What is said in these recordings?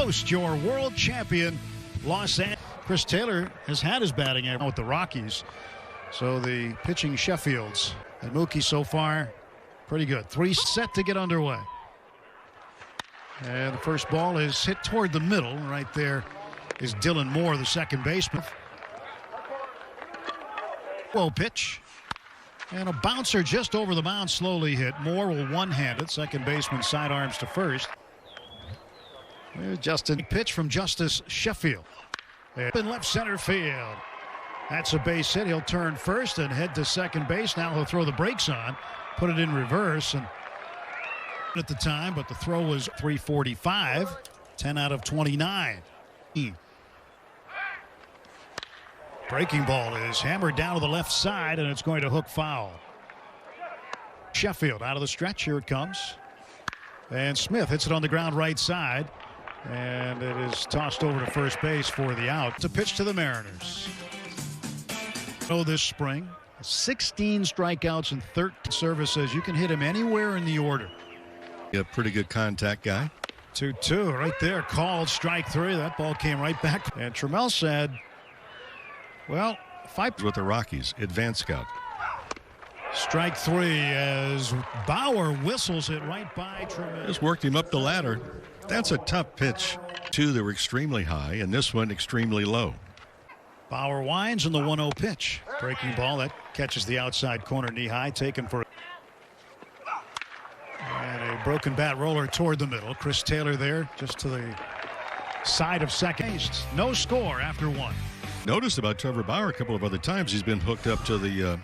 host your world champion Los Angeles. Chris Taylor has had his batting average with the Rockies. So the pitching Sheffields and Mookie so far pretty good. 3 set to get underway. And the first ball is hit toward the middle. Right there is Dylan Moore, the second baseman. Low pitch. And a bouncer just over the mound, slowly hit. Moore will one-hand it. Second baseman sidearms to first. There's Justin. Pitch from Justice Sheffield. In left center field. That's a base hit. He'll turn first and head to second base. Now he'll throw the brakes on, put it in reverse, and at the time, but the throw was 345, 10 out of 29. Breaking ball is hammered down to the left side, and it's going to hook foul. Sheffield out of the stretch. Here it comes. And Smith hits it on the ground right side. And it is tossed over to first base for the out. It's a pitch to the Mariners. This spring, 16 strikeouts and 13 services. You can hit him anywhere in the order. A pretty good contact guy. 2-2 right there. Called strike 3. That ball came right back. And Trammell said, well, with the Rockies, advanced scout. Strike 3 as Bauer whistles it right by Trammell. Just worked him up the ladder. That's a tough pitch. 2 that were extremely high, and this one extremely low. Bauer winds and the 1-0 pitch. Breaking ball that catches the outside corner, knee high, taken for. And a broken bat roller toward the middle. Chris Taylor there just to the side of second. No score after 1. Noticed about Trevor Bauer a couple of other times. He's been hooked up to the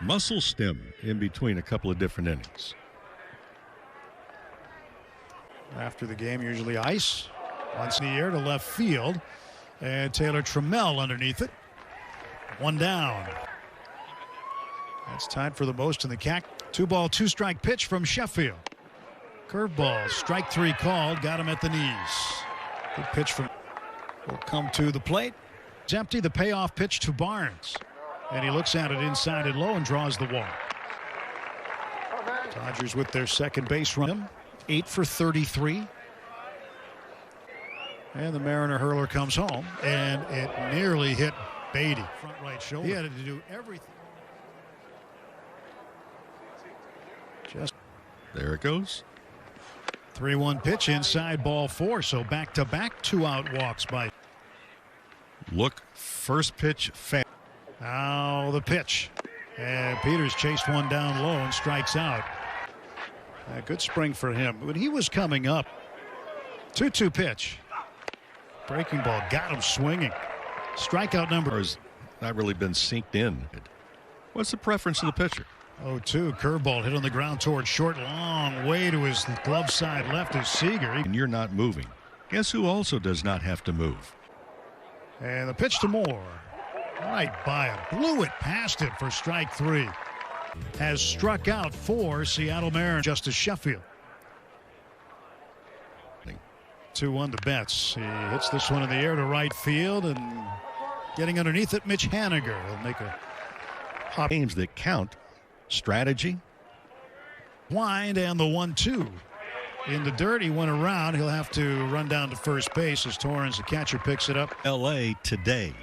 muscle stem in between a couple of different innings. After the game, usually ice. Once in the air to left field. And Taylor Trammell underneath it. 1 down. That's tied for the most in the CAC. 2-ball, 2-strike pitch from Sheffield. Curveball, strike 3 called. Got him at the knees. Good pitch from. Will come to the plate. It's empty. The payoff pitch to Barnes. And he looks at it inside and low and draws the walk. Dodgers with their second base run. 8 for 33. And the Mariner hurler comes home. And it nearly hit Beatty. Front right shoulder. He had to do everything. Just there it goes. 3-1 pitch inside, ball 4. So back-to-back 2-out walks by. Look, first pitch fast. Now the pitch. And Peters chased one down low and strikes out. A good spring for him. When he was coming up, 2-2 pitch. Breaking ball got him swinging. Strikeout number has not really been synced in. What's the preference of the pitcher? 0-2 curveball hit on the ground towards short, long way to his glove side left is Seager. And you're not moving. Guess who also does not have to move? And the pitch to Moore. Right by him. Blew it past it for strike 3. Has struck out 4 Seattle Mariners. Justice Sheffield. 2-1 to Betts. He hits this one in the air to right field and getting underneath it, Mitch Haniger. He'll make a hop. Games that count. Strategy. Wind and the 1-2. In the dirt, he went around. He'll have to run down to first base as Torrens, the catcher, picks it up. L.A. today.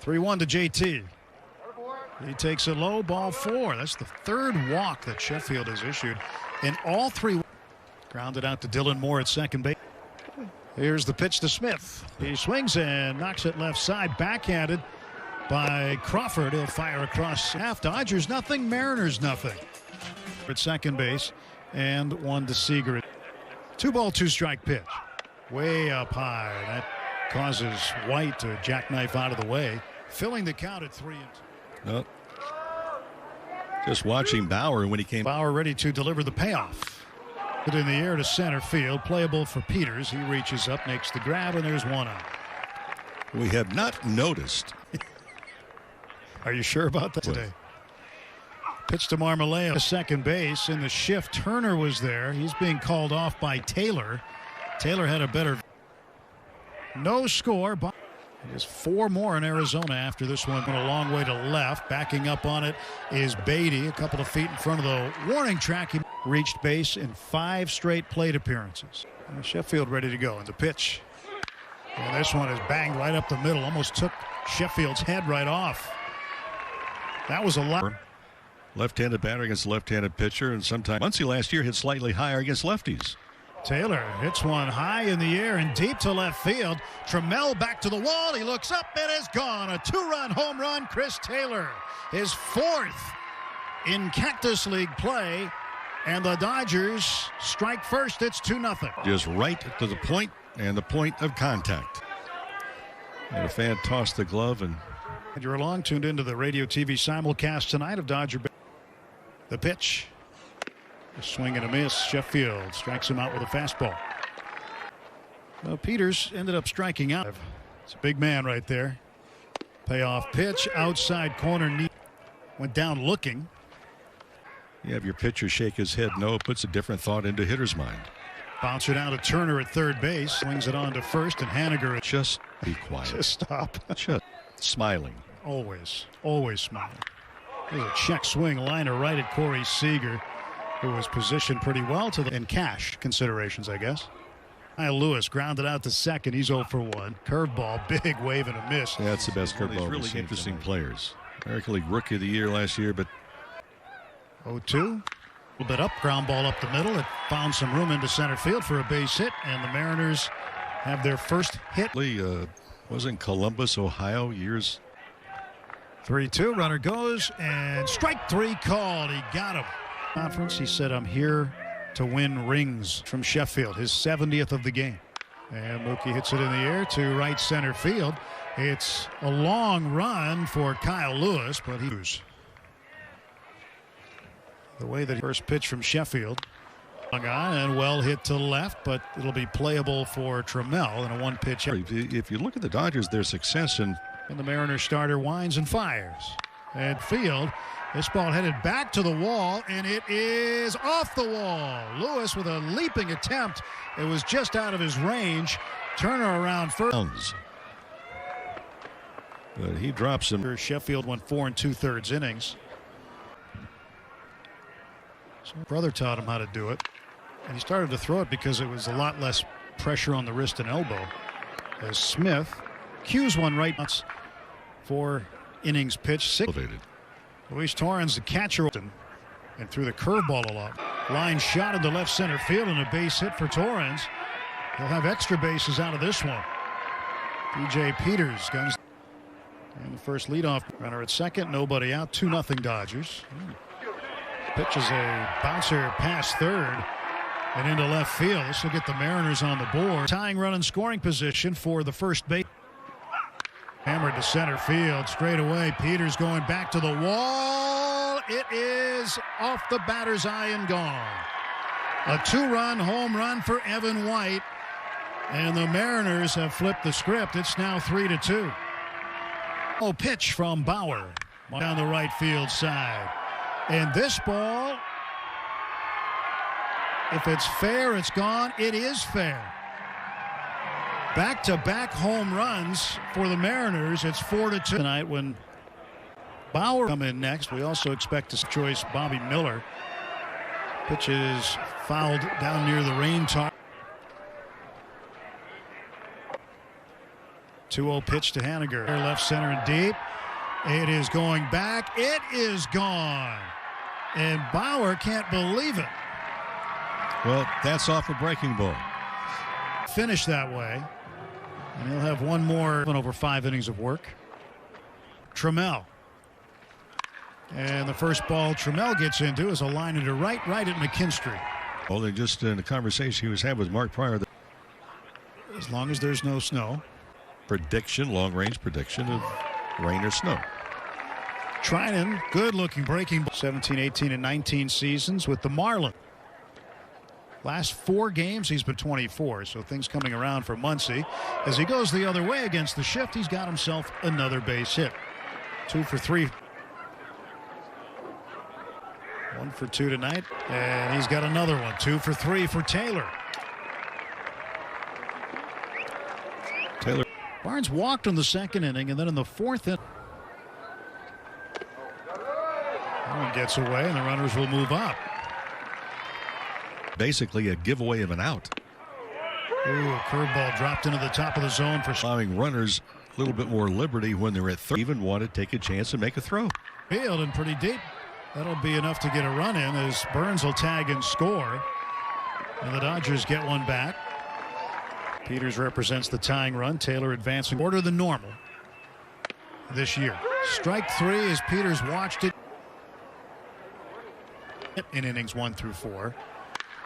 3-1 to JT. He takes it low, ball 4. That's the 3rd walk that Sheffield has issued. And all 3 grounded out to Dylan Moore at second base. Here's the pitch to Smith. He swings and knocks it left side, backhanded by Crawford. He'll fire across half. Dodgers nothing, Mariners nothing. At second base, and 1 to Seager. 2-ball, 2-strike pitch. Way up high. That causes White to jackknife out of the way, filling the count at 3-2. Well, just watching Bauer when he came. Bauer ready to deliver the payoff. Put in the air to center field. Playable for Peters. He reaches up, makes the grab, and there's 1 out. We have not noticed. Are you sure about that today? Pitch to Marmoleo, second base. In the shift, Turner was there. He's being called off by Taylor. Taylor had a better. No score. There's 4 more in Arizona after this one. Went a long way to left. Backing up on it is Beatty. A couple of feet in front of the warning track. reached base in 5 straight plate appearances. And Sheffield ready to go. And the pitch. And this one is banged right up the middle. Almost took Sheffield's head right off. That was a lot. Left-handed batter against left-handed pitcher, and sometimes Muncy last year hit slightly higher against lefties. Taylor hits one high in the air and deep to left field. Trammell back to the wall. He looks up. It is gone. A 2-run home run. Chris Taylor, his 4th in Cactus League play, and the Dodgers strike first. It's 2-0. Just right to the point and the point of contact. And a fan tossed the glove, and you're along, tuned into the radio TV simulcast tonight of Dodger. The pitch. A swing and a miss. Sheffield strikes him out with a fastball. Well, Peters ended up striking out. It's a big man right there. Payoff pitch, outside corner, knee. Went down looking. You have your pitcher shake his head no. It puts a different thought into hitter's mind. Bouncer down to Turner at third base. Swings it on to first, and Haniger. Just be quiet. Just stop. Just smiling. Always smiling. There's a check swing liner right at Corey Seager, who was positioned pretty well to the in cash considerations, I guess. Kyle Lewis grounded out to second. He's 0 for 1. Curveball, big wave and a miss. Yeah, that's the best curveball. Really interesting players. American League Rookie of the Year last year, but 0-2. A little bit up, ground ball up the middle. It found some room into center field for a base hit, and the Mariners have their first hit. Was in Columbus, Ohio, years. 3-2. Runner goes, and strike 3 called. He got him. Conference, he said, "I'm here to win rings," from Sheffield, his 70th of the game. And Mookie hits it in the air to right center field. It's a long run for Kyle Lewis, but he's the way that first pitch from Sheffield. On and well hit to left, but it'll be playable for Trammell in a 1-pitch. If you look at the Dodgers, their success and the Mariners starter winds and fires. At field, this ball headed back to the wall, and it is off the wall. Lewis with a leaping attempt. It was just out of his range. Turner around first. But he drops him. Sheffield went 4 2/3 innings. So his brother taught him how to do it. And he started to throw it because it was a lot less pressure on the wrist and elbow. As Smith cues one right. 4 innings pitched. 6. Luis Torrens, the catcher, and threw the curveball a lot. Line shot into left center field and a base hit for Torrens. He'll have extra bases out of this one. DJ Peters guns. And the first leadoff runner at second. Nobody out. 2-0 Dodgers. Pitches a bouncer past third and into left field. This will get the Mariners on the board. Tying run in scoring position for the first base. Hammered to center field straight away. Peters going back to the wall. It is off the batter's eye and gone. A 2-run home run for Evan White. And the Mariners have flipped the script. It's now 3-2. Oh, pitch from Bauer down the right field side. And this ball, if it's fair, it's gone. It is fair. Back-to-back home runs for the Mariners. It's 4-2 tonight when Bauer come in next. We also expect to choice Bobby Miller. Pitch is fouled down near the rain target. 2-0 pitch to Haniger. Left center and deep. It is going back. It is gone. And Bauer can't believe it. Well, that's off a breaking ball. Finish that way. And he'll have one more over 5 innings of work. Trammell. And the first ball Trammell gets into is a line into right at McKinstry. Well, they're just in a conversation he was having with Mark Pryor. As long as there's no snow. Prediction, long-range prediction of rain or snow. Trinan, good-looking breaking ball. 17, 18, and 19 seasons with the Marlins. Last 4 games, he's been 24, so things coming around for Muncy. As he goes the other way against the shift, he's got himself another base hit. 2 for 3. 1 for 2 tonight, and he's got another one. 2 for 3 for Taylor. Barnes walked in the second inning, and then in the 4th inning, that one gets away, and the runners will move up. basically a giveaway of an out. Ooh, curveball dropped into the top of the zone for allowing runners a little bit more liberty when they're at third. Even want to take a chance and make a throw. Field and pretty deep. That'll be enough to get a run in as Burns will tag and score. And the Dodgers get one back. Peters represents the tying run. Taylor advancing order than normal this year. Strike three as Peters watched it in innings 1 through 4.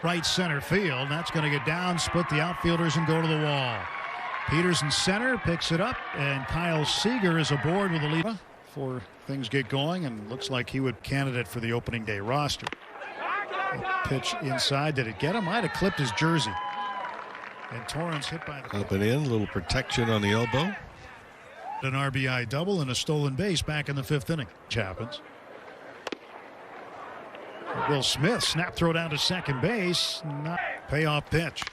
Right center field. That's going to get down, split the outfielders, and go to the wall. Peters in center picks it up, and Kyle Seager is aboard with the lead before things get going, and looks like he would candidate for the opening day roster. A pitch inside. Did it get him? Might have clipped his jersey. And Torrance hit by the up and in, a little protection on the elbow. An RBI double and a stolen base back in the 5th inning. Which happens. Will Smith snap throw down to second base. Not payoff pitch.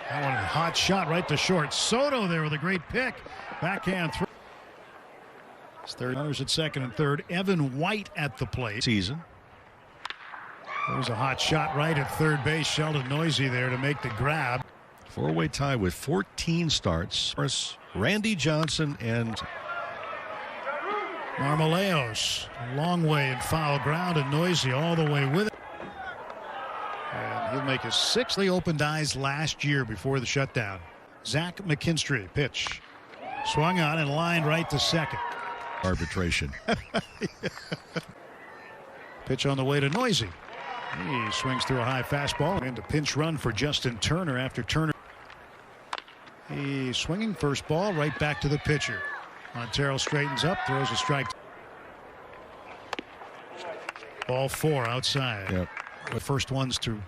That one hot shot right to short. Soto there with a great pick. Backhand throw. Third runners at second and third. Evan White at the plate. Season. There's a hot shot right at third base. Sheldon Noisy there to make the grab. Four-way tie with 14 starts. Randy Johnson and Marmoleos. Long way in foul ground, and Noisy all the way with it. And he'll make his 6th. He opened eyes last year before the shutdown. Zach McKinstry pitch. Swung on and lined right to second. Arbitration. Pitch on the way to Noisy. He swings through a high fastball into pinch run for Justin Turner after Turner. He's swinging first ball right back to the pitcher. Montero straightens up, throws a strike. Ball 4 outside. Yep. The first ones to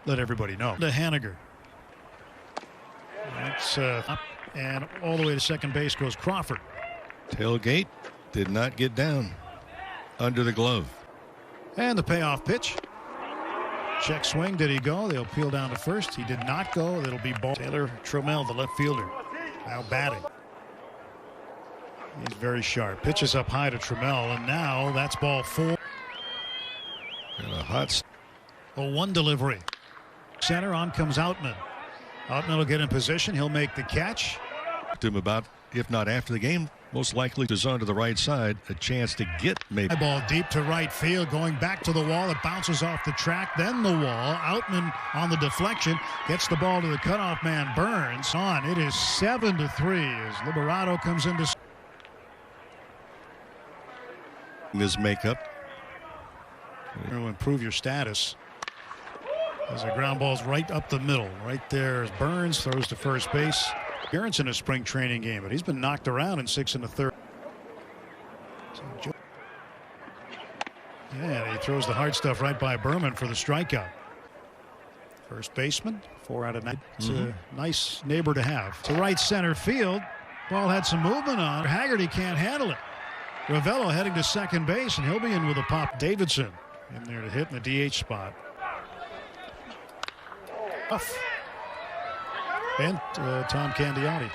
let everybody know. To Haniger. That's up and all the way to second base goes Crawford. Tailgate did not get down under the glove. And the payoff pitch. Check swing. Did he go? They'll peel down to first. He did not go. It'll be ball. Taylor Trammell, the left fielder, now batting. He's very sharp. Pitches up high to Trammell, and now that's ball 4. And a hot. A 1 delivery. Center on comes Outman. Outman will get in position. He'll make the catch. To him about, if not after the game, most likely is onto the right side, a chance to get maybe. Ball deep to right field, going back to the wall. It bounces off the track, then the wall. Outman on the deflection gets the ball to the cutoff man Burns. On it is 7-3 as Liberato comes into this makeup. to improve your status. As the ground ball's right up the middle. Right there as Burns throws to first base. Appearance in a spring training game, but he's been knocked around in 6 1/3. Yeah, he throws the hard stuff right by Berman for the strikeout. First baseman, 4 out of 9. It's a nice neighbor to have. To right center field. Ball had some movement on. Haggerty can't handle it. Ravello heading to second base, and he'll be in with a pop. Davidson in there to hit in the DH spot. Tough. And Tom Candiotti.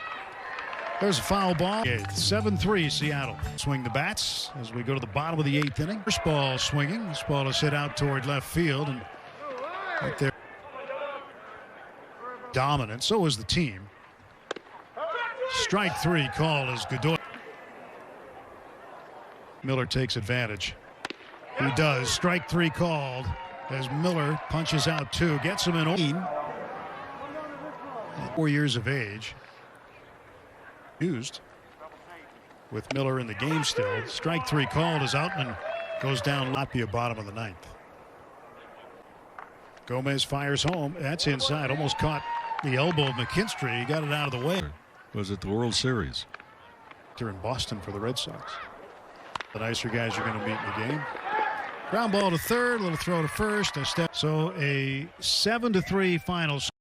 There's a foul ball. 7-3 Seattle. Swing the bats as we go to the bottom of the 8th inning. First ball swinging. This ball is hit out toward left field, and right there. Dominant. So is the team. Strike 3 call is Godoy. Miller takes advantage. He does. Strike 3 called as Miller punches out 2. Gets him in. 4 years of age. Used with Miller in the game still. Strike 3 called as Outman goes down. Not be a bottom of the 9th. Gomez fires home. That's inside. Almost caught the elbow of McKinstry. He got it out of the way. Was it the World Series? They're in Boston for the Red Sox. The nicer guys are going to meet in the game. Ground ball to third. Little throw to first. A step. So a 7-3 final.